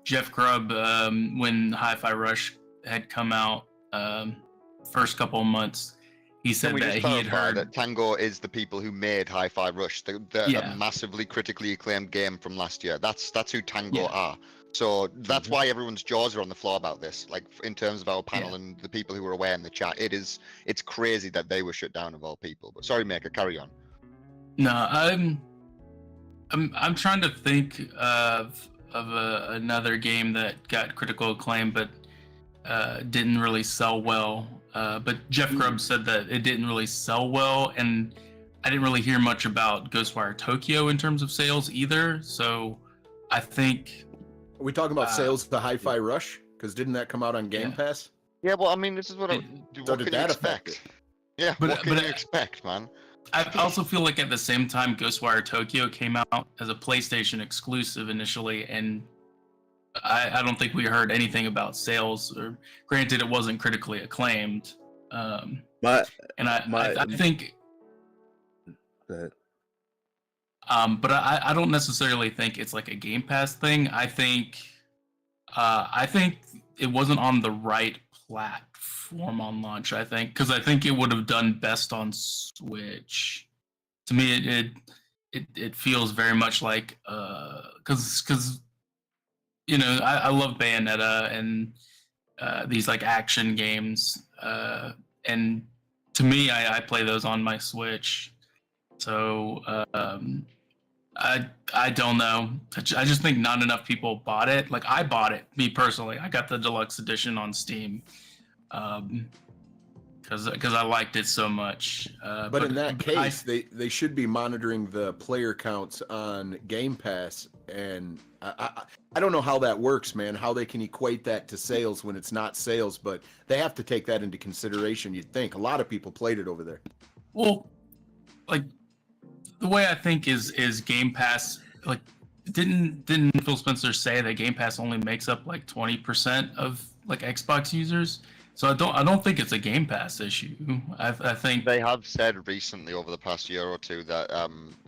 Jeff Grubb, when Hi-Fi Rush had come out, first couple of months, he said that he had heard that Tango is the people who made Hi-Fi Rush, the massively critically acclaimed game from last year. That's who Tango are. So that's why everyone's jaws are on the floor about this. Like in terms of our panel and the people who were aware in the chat, it's crazy that they were shut down of all people. But sorry, Maker, carry on. No, I'm trying to think of another game that got critical acclaim but didn't really sell well. But Jeff Grubb said that it didn't really sell well, and I didn't really hear much about Ghostwire Tokyo in terms of sales either. So I think. Are we talking about sales to Hi-Fi Rush? Because didn't that come out on Game Pass? Yeah, well, I mean, this is what can you expect? Yeah, what can you expect, man? I also feel like at the same time, Ghostwire Tokyo came out as a PlayStation exclusive initially, and I don't think we heard anything about sales. Or granted, it wasn't critically acclaimed. I think. But I don't necessarily think it's like a Game Pass thing. I think it wasn't on the right platform on launch. I think because I think it would have done best on Switch. To me, it feels very much like because you know I love Bayonetta and these like action games, and to me I play those on my Switch. So I don't know. I just think not enough people bought it. Like I bought it, me personally. I got the deluxe edition on Steam, because I liked it so much. But in that case, they should be monitoring the player counts on Game Pass, and I don't know how that works, man. How they can equate that to sales when it's not sales, but they have to take that into consideration. You'd think a lot of people played it over there. Well, like. The way I think is Game Pass, like didn't Phil Spencer say that Game Pass only makes up like 20% of like Xbox users? So I don't think it's a Game Pass issue. I think they have said recently over the past year or two that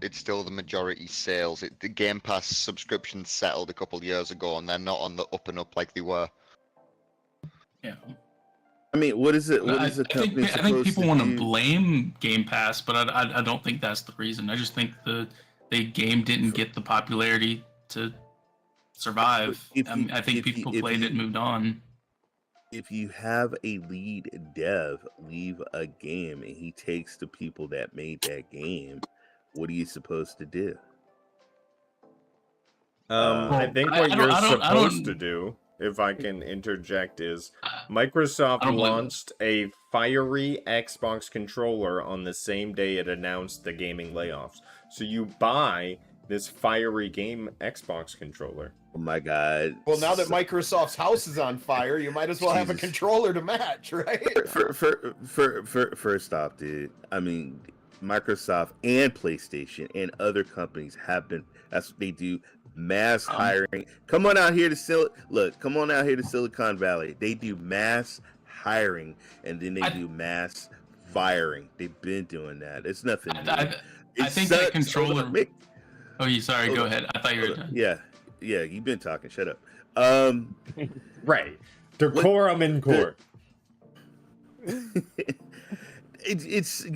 it's still the majority sales. The Game Pass subscription settled a couple of years ago, and they're not on the up and up like they were. Yeah. I mean, what is it? What is the company supposed to do? I think people want to blame Game Pass, but I don't think that's the reason. I just think the game didn't get the popularity to survive. I think people played it and moved on. If you have a lead dev leave a game and he takes the people that made that game, what are you supposed to do? I think what you're supposed to do, if I can interject, is Microsoft launched a fiery Xbox controller on the same day it announced the gaming layoffs. So you buy this fiery game Xbox controller. Oh my god. Well, now that Microsoft's house is on fire, you might as well have a controller to match, right? First off, dude, I mean, Microsoft and PlayStation and other companies have been, that's what they do, mass hiring. Come on out here to Silicon Valley. They do mass hiring and then they do mass firing. They've been doing that. It's nothing new. I think that controller... Oh, you sorry, go ahead. I thought you were done. Yeah, you've been talking. Shut up. Right. Decorum in court.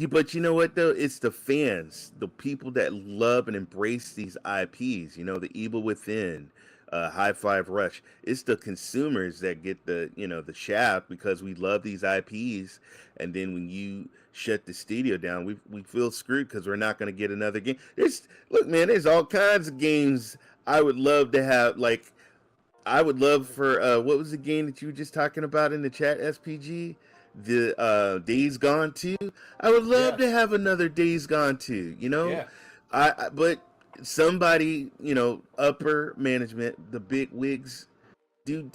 but you know what though? It's the fans, the people that love and embrace these IPs. You know, the Evil Within, High Five Rush. It's the consumers that get the shaft because we love these IPs. And then when you shut the studio down, we feel screwed because we're not going to get another game. Look, man, there's all kinds of games I would love to have. Like, I would love for what was the game that you were just talking about in the chat, SPG? The Days Gone 2. I would love to have another Days Gone 2, you know? Yeah. But somebody, upper management, the big wigs, do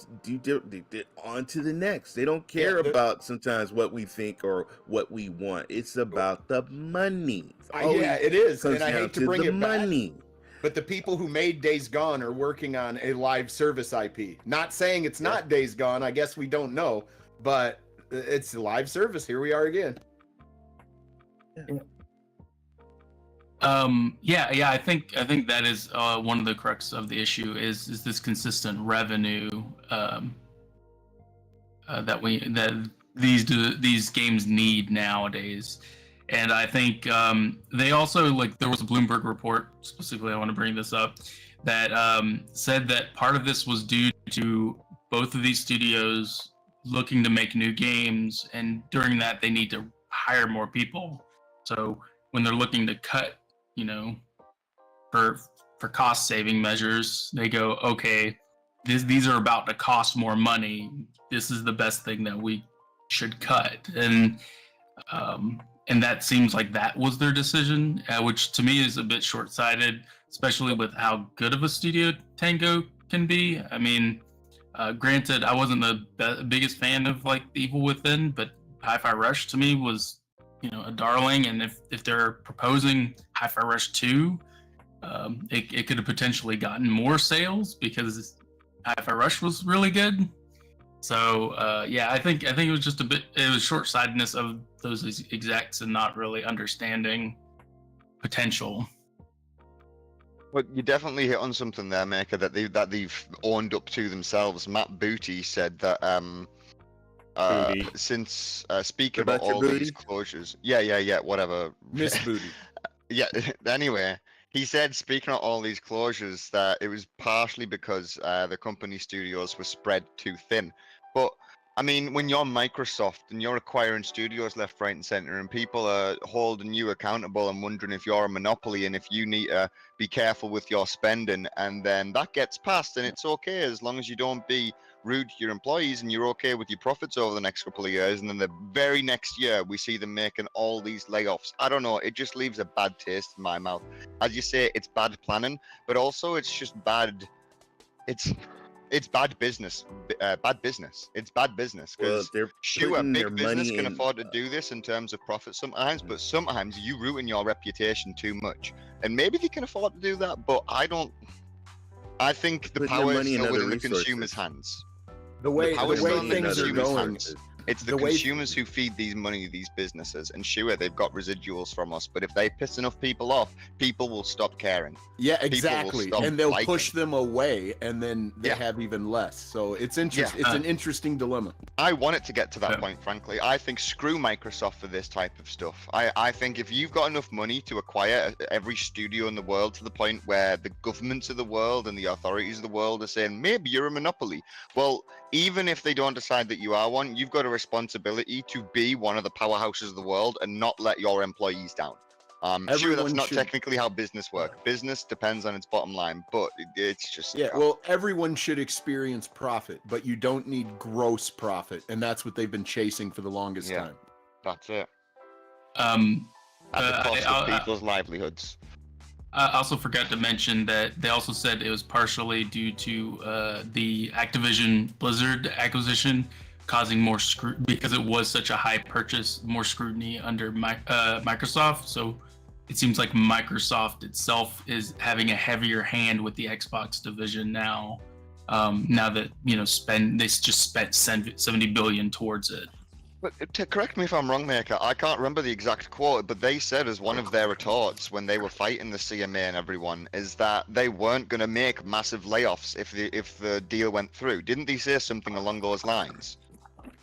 on to the next. They don't care about sometimes what we think or what we want. It's about the money. It is. Comes And I down hate to to bring the it money. back. But the people who made Days Gone are working on a live service IP. Not saying it's not Days Gone. I guess we don't know, but it's a live service. Here we are again. I think that is one of the crux of the issue is this consistent revenue that these games need nowadays. And I think they also, like, there was a Bloomberg report, specifically, I want to bring this up, that said that part of this was due to both of these studios looking to make new games, and during that, they need to hire more people. So when they're looking to cut, for cost-saving measures, they go, okay, these are about to cost more money. This is the best thing that we should cut. And that seems like that was their decision, which to me is a bit short-sighted, especially with how good of a studio Tango can be. I mean, granted, I wasn't the biggest fan of like Evil Within, but Hi-Fi Rush to me was, a darling. And if they're proposing Hi-Fi Rush 2, it could have potentially gotten more sales because Hi-Fi Rush was really good. So I think it was just it was short-sightedness of those execs and not really understanding potential. But you definitely hit on something there, Maker, that they've owned up to themselves. Matt Booty said that since speaking about all these closures, whatever, Miss Booty. Anyway, he said, speaking of all these closures, that it was partially because the company studios were spread too thin. But I mean, when you're Microsoft and you're acquiring studios left, right, and center, and people are holding you accountable and wondering if you're a monopoly and if you need to be careful with your spending, and then that gets passed, and it's okay as long as you don't be rude to your employees and you're okay with your profits over the next couple of years, and then the very next year we see them making all these layoffs. I don't know, it just leaves a bad taste in my mouth. As you say, it's bad planning, but also it's just bad. It's bad business. Bad business. It's bad business because sure, big business can afford to do this in terms of profit sometimes, but sometimes you ruin your reputation too much, and maybe they can afford to do that. But I don't. I think the power is still within the consumer's hands. The way things are going. It's the consumers who feed these businesses, and sure, they've got residuals from us, but if they piss enough people off, people will stop caring. Yeah, exactly. And they'll push them away, and then they have even less. So it's interesting. It's an interesting dilemma. I want it to get to that point, frankly. I think screw Microsoft for this type of stuff. I think if you've got enough money to acquire every studio in the world to the point where the governments of the world and the authorities of the world are saying, maybe you're a monopoly. Well, even if they don't decide that you are one, you've got a responsibility to be one of the powerhouses of the world and not let your employees down. Sure, that's not technically how business works. Business depends on its bottom line, but it's just... well, everyone should experience profit, but you don't need gross profit, and that's what they've been chasing for the longest time. That's it. At the cost of people's livelihoods. I also forgot to mention that they also said it was partially due to the Activision Blizzard acquisition causing more scrutiny because it was such a high purchase, more scrutiny under Microsoft. So it seems like Microsoft itself is having a heavier hand with the Xbox division now. Now that they just spent $70 billion towards it. But correct me if I'm wrong, Maker. I can't remember the exact quote, but they said as one of their retorts when they were fighting the CMA and everyone is that they weren't going to make massive layoffs if the deal went through. Didn't they say something along those lines?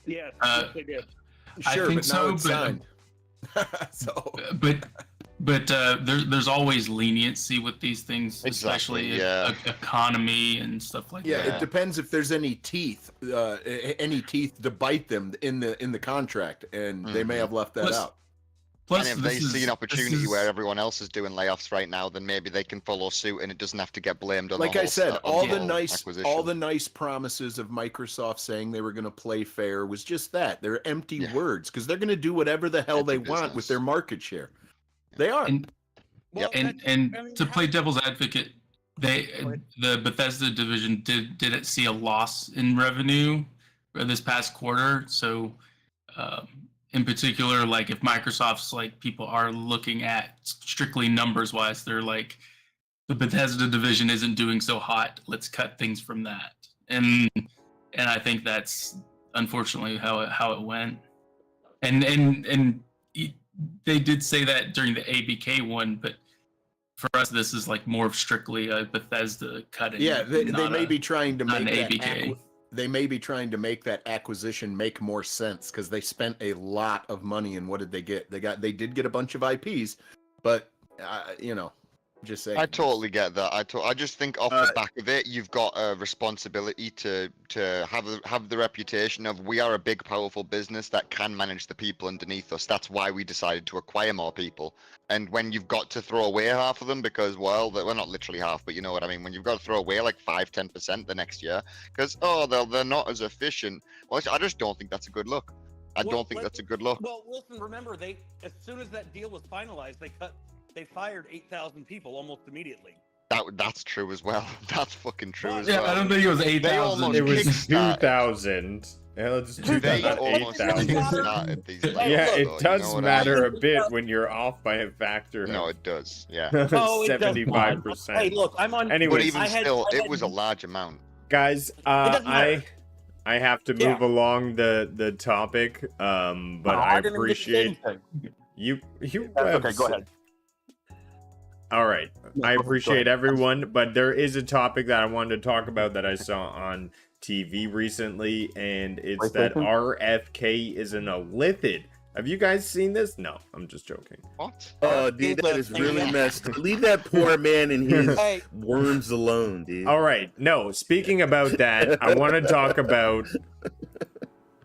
Yes, they did. I think so, but So, but there's always leniency with these things, Exactly, especially yeah. economy and stuff like yeah, that. it depends if there's any teeth to bite them in the contract, and they may have left that Plus- out. Plus, And if they see an opportunity where everyone else is doing layoffs right now, then maybe they can follow suit, and it doesn't have to get blamed on Like the whole I said, on all the the whole all the acquisition. nice promises of Microsoft saying they were going to play fair was just that. They're empty words because they're going to do whatever the hell Empty they want with business. their market share. They are. and Well, and that's- and I mean, to how- play devil's advocate, the Bethesda division didn't see a loss in revenue this past quarter. So, in particular, like if Microsoft's like people are looking at strictly numbers wise, they're like the Bethesda division isn't doing so hot. Let's cut things from that. And I think that's unfortunately how it went. And they did say that during the ABK one, but for us, this is like more of strictly a Bethesda cutting. Yeah, they may be trying to not make an that ABK. they may be trying to make that acquisition make more sense because they spent a lot of money, and what did they get? They did get a bunch of IPs, but just saying. I totally get that. I just think off the back of it, you've got a responsibility to have the reputation of we are a big, powerful business that can manage the people underneath us. That's why we decided to acquire more people. And when you've got to throw away half of them because, well, well, not literally half, but you know what I mean. When you've got to throw away like 5-10% the next year because they're not as efficient. Well, I just don't think that's a good look. I don't think that's a good look. Well, Wilson, remember as soon as that deal was finalized, they fired 8,000 people almost immediately. That's true as well. That's fucking true as Yeah, well. I don't think it was 8,000. It was kickstarted. 2,000. Yeah, let's do They that. almost 8,000. kickstarted these layoffs, Yeah, though, it you does know what I matter mean? a bit when you're off by a factor. No, it does. Yeah. Oh, it does. 75%. Hey, look, I'm on. But Anyways, even I had- still, I it had- was a large amount. guys, doesn't matter. I have to move along the topic, but I didn't even get to say appreciate anything. you. Okay, go ahead. All right, I appreciate everyone, but there is a topic that I wanted to talk about that I saw on TV recently, and it's that RFK is an illithid. Have you guys seen this? No, I'm just joking. What? Oh, dude, that is really messed. Leave that poor man and his Hey, worms alone, dude. All right, no, speaking about that, I want to talk about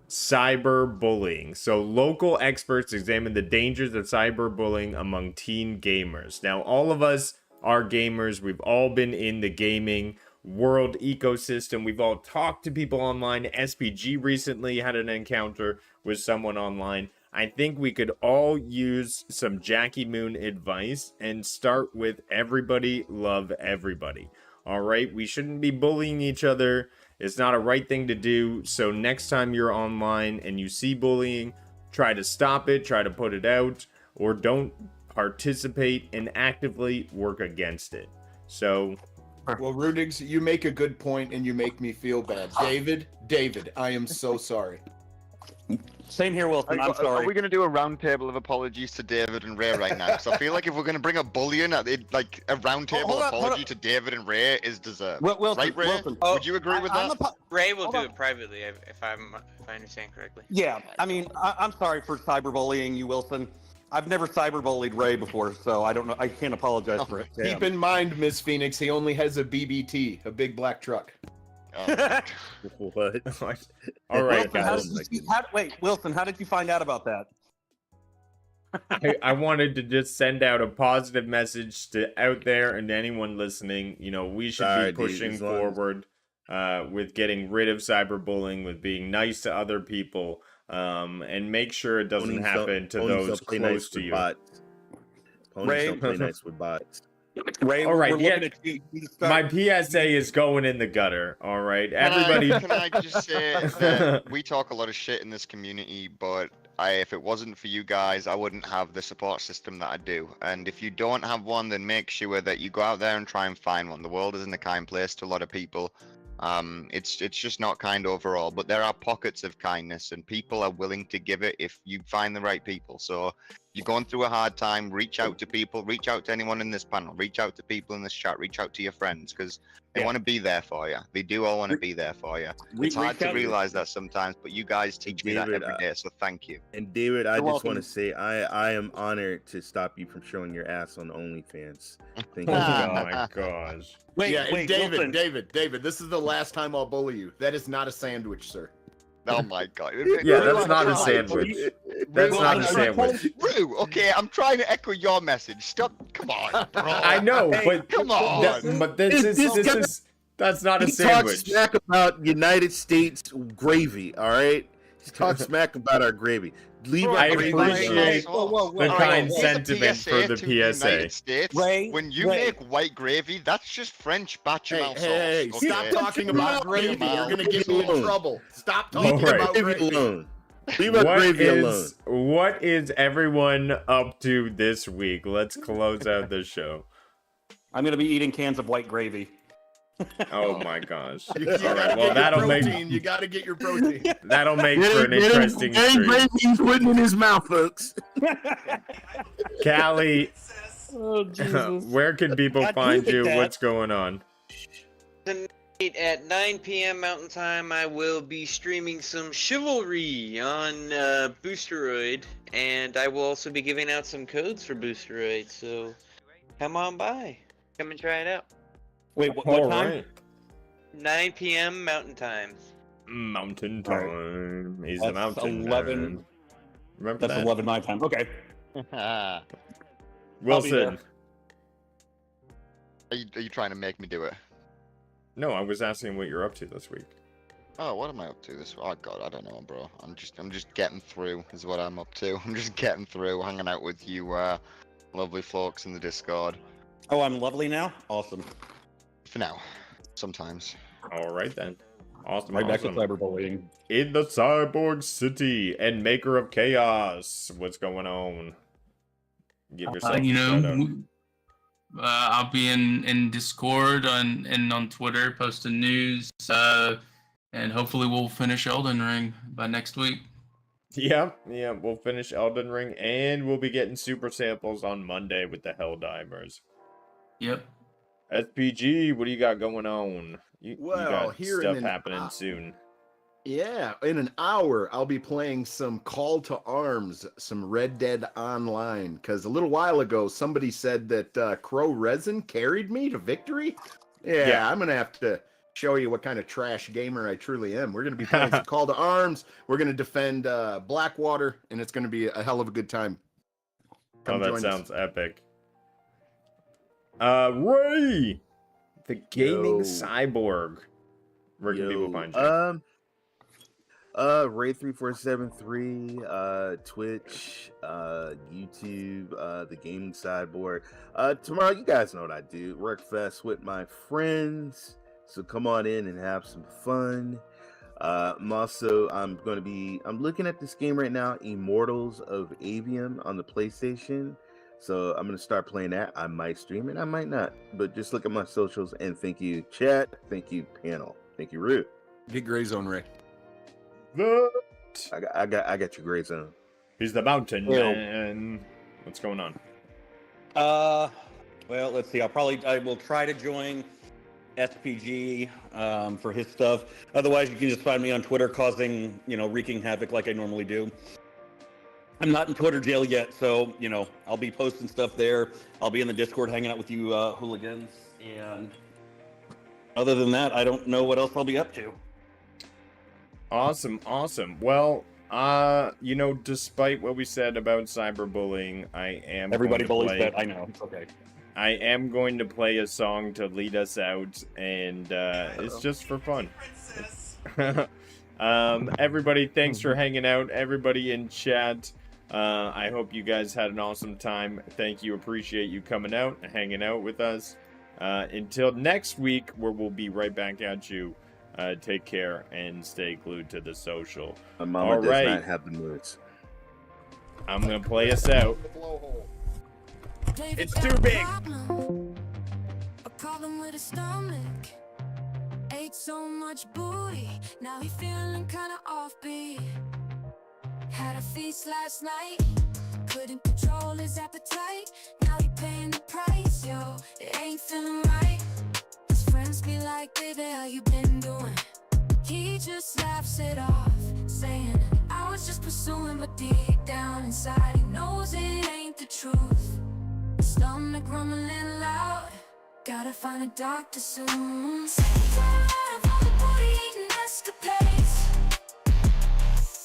cyberbullying. So, local experts examine the dangers of cyberbullying among teen gamers. Now, all of us are gamers. We've all been in the gaming world ecosystem. We've all talked to people online. SPG recently had an encounter with someone online. I think we could all use some Jackie Moon advice and start with everybody love everybody. All right, we shouldn't be bullying each other. It's not a right thing to do. So next time you're online and you see bullying, try to stop it, try to put it out, or don't participate and actively work against it. So, Well, Rudigs, you make a good point and you make me feel bad. David, I am so sorry. same here, Wilson. I'm Are sorry. we going to do a round table of apologies to David and Ray right now? Because I feel like if we're going to bring up bullying, like a round table hold on, hold apology on. to David and Ray is deserved. Wilson, Right, Ray? Wilson. Would you agree with I'm that? Ray will Hold do on. it privately if I understand correctly. Yeah, I mean, I'm sorry for cyberbullying you, Wilson. I've never cyberbullied Ray before, so I don't know. I can't apologize for it. Keep in mind, Miss Phoenix, he only has a BBT, a big black truck. Oh, What? all right, Wilson, guys. wait, Wilson, how did you find out about that? I wanted to just send out a positive message to out there and anyone listening. You know, we should Sorry, be dude, pushing as long as- forward with getting rid of cyberbullying, with being nice to other people, and make sure it doesn't happen to Ponies those don't play close nice to with you. bots. Ponies Ray? don't play nice with bots. Ray, All right, we're yeah. looking at you to start- My PSA is going in the gutter. All right, everybody. Can I just say that we talk a lot of shit in this community, but if it wasn't for you guys, I wouldn't have the support system that I do. And if you don't have one, then make sure that you go out there and try and find one. The world isn't a kind place to a lot of people. It's just not kind overall, but there are pockets of kindness, and people are willing to give it if you find the right people. So you're going through a hard time, reach out to people, reach out to anyone in this panel, reach out to people in this chat, reach out to your friends, because they want to be there for you. They do all want to be there for you. It's hard to realize that sometimes, but you guys teach me that every day, so thank you. And David, I You're just want welcome. to say I am honored to stop you from showing your ass on OnlyFans. Thank Oh you. my gosh. Wait, yeah, and wait, David, Wilson. David, this is the last time I'll bully you. That is not a sandwich, sir. Oh my god. Yeah, that's not a sandwich. That's not a sandwich. Rue, okay, I'm trying to echo your message. Stop. Come on, bro. I know, but come on. but this is that's not a He talks sandwich. smack about United States gravy, all right? He talks smack about our gravy. Leave I our gravy appreciate alone. the All kind here's a sentiment for the to United PSA. States. Ray, When you Ray. make white gravy, that's just French bechamel Hey, sauce. stop okay? talking about gravy. You're gonna get me in Alone. trouble. Stop All talking right. about Gravy gravy. alone. Leave our What gravy alone. is everyone up to this week? Let's close out the show. I'm gonna be eating cans of white gravy. Oh my gosh. You All gotta right, get well your that'll protein. make You gotta get your protein. that'll make for an interesting stream. He's putting in his mouth, folks. Callie, Oh Jesus! where can people God, find look at you? that. What's going on? Tonight at 9 p.m. Mountain Time, I will be streaming some Chivalry on Boosteroid, and I will also be giving out some codes for Boosteroid. So come on by, come and try it out. Wait, what All time? right. 9 p.m. Mountain Time. Mountain All right. time. He's the That's mountain 11. man. Remember That's that? 11 my time. Okay. Are Wilson. you trying to make me do it? No, I was asking what you're up to this week. Oh, what am I up to this? Oh god, I don't know, bro. I'm just getting through is what I'm up to. I'm just getting through, hanging out with you, lovely folks in the Discord. Oh, I'm lovely now. Awesome. For now, sometimes. All right then. Awesome. Right back to awesome. cyberbullying. In the Cyborg City and Maker of Chaos. What's going on? Give yourself You a know, shout out. I'll be in Discord and on Twitter posting news, and hopefully we'll finish Elden Ring by next week. Yeah, we'll finish Elden Ring and we'll be getting super samples on Monday with the Helldivers. Yep. SPG, what do you got going on? You Well, got here in stuff an- happening soon. Yeah, in an hour, I'll be playing some Call to Arms, some Red Dead Online. Because a little while ago, somebody said that Crow Resin carried me to victory. Yeah, I'm going to have to show you what kind of trash gamer I truly am. We're going to be playing some Call to Arms. We're going to defend Blackwater, and it's going to be a hell of a good time. Come That join us. sounds epic. Ray, the gaming Yo. cyborg. Where can people Yo, find you? Ray3473, Twitch, YouTube, the gaming sideboard. Tomorrow, you guys know what I do. Wreckfest with my friends. So come on in and have some fun. I'm looking at this game right now, Immortals of Avium on the PlayStation. So I'm gonna start playing that. I might stream it, I might not. But just look at my socials and thank you, chat. Thank you, panel. Thank you, Root. Get Gray Zone, Ray. I got your Gray Zone. He's the mountain Well- man. What's going on? Well, let's see. I will try to join SPG for his stuff. Otherwise, you can just find me on Twitter causing, wreaking havoc like I normally do. I'm not in Twitter jail yet, so, I'll be posting stuff there. I'll be in the Discord hanging out with you hooligans. And other than that, I don't know what else I'll be up to. Awesome. Well, despite what we said about cyberbullying, I am Everybody going to bullies play, that. I know. It's okay. I am going to play a song to lead us out, and it's just for fun. Everybody, thanks for hanging out. Everybody in chat, I hope you guys had an awesome time. Thank you. Appreciate you coming out and hanging out with us. Until next week, where we'll be right back at you. Take care and stay glued to the social. My mama All does right. not have the moods. I'm going to play us out. It's too big. A problem with his stomach. Ate so much booty. Now he feeling kinda offbeat. Had a feast last night. couldn't control his appetite. Now he paying the price, yo, it ain't feeling right. His friends be like, baby, how you been doing? He just laughs it off, saying, I was just pursuing, but deep down inside he knows it ain't the truth. His stomach rumbling loud, gotta find a doctor soon. Tired of all the booty eating escapades.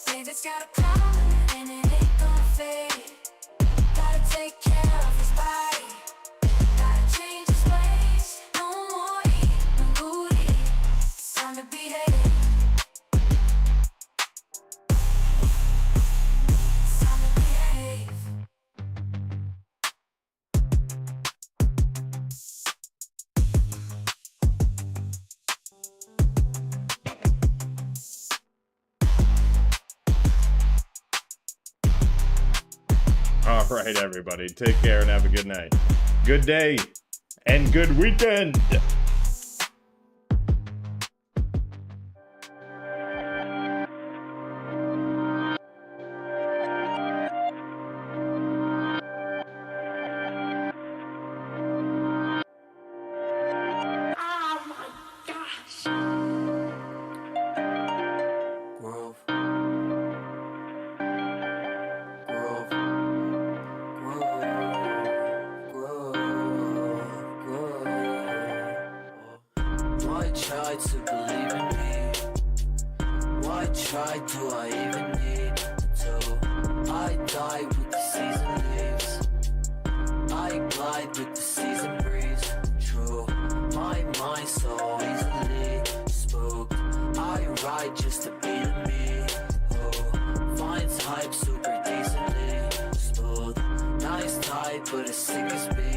David's got a problem and it ain't gonna fade. Gotta take care of his body, gotta change his ways. No more eating booty, it's time to behave. It's time to behave. All right, everybody. Take care and have a good night. Good day and good weekend. Grove. Grove. Why try to believe in me? Why try, do I even need to? I die with the season leaves, I glide with the season breeze. True, my mind so easily spooked. I ride just to be the me who finds hype super decently smooth. Nice type, but as sick as me.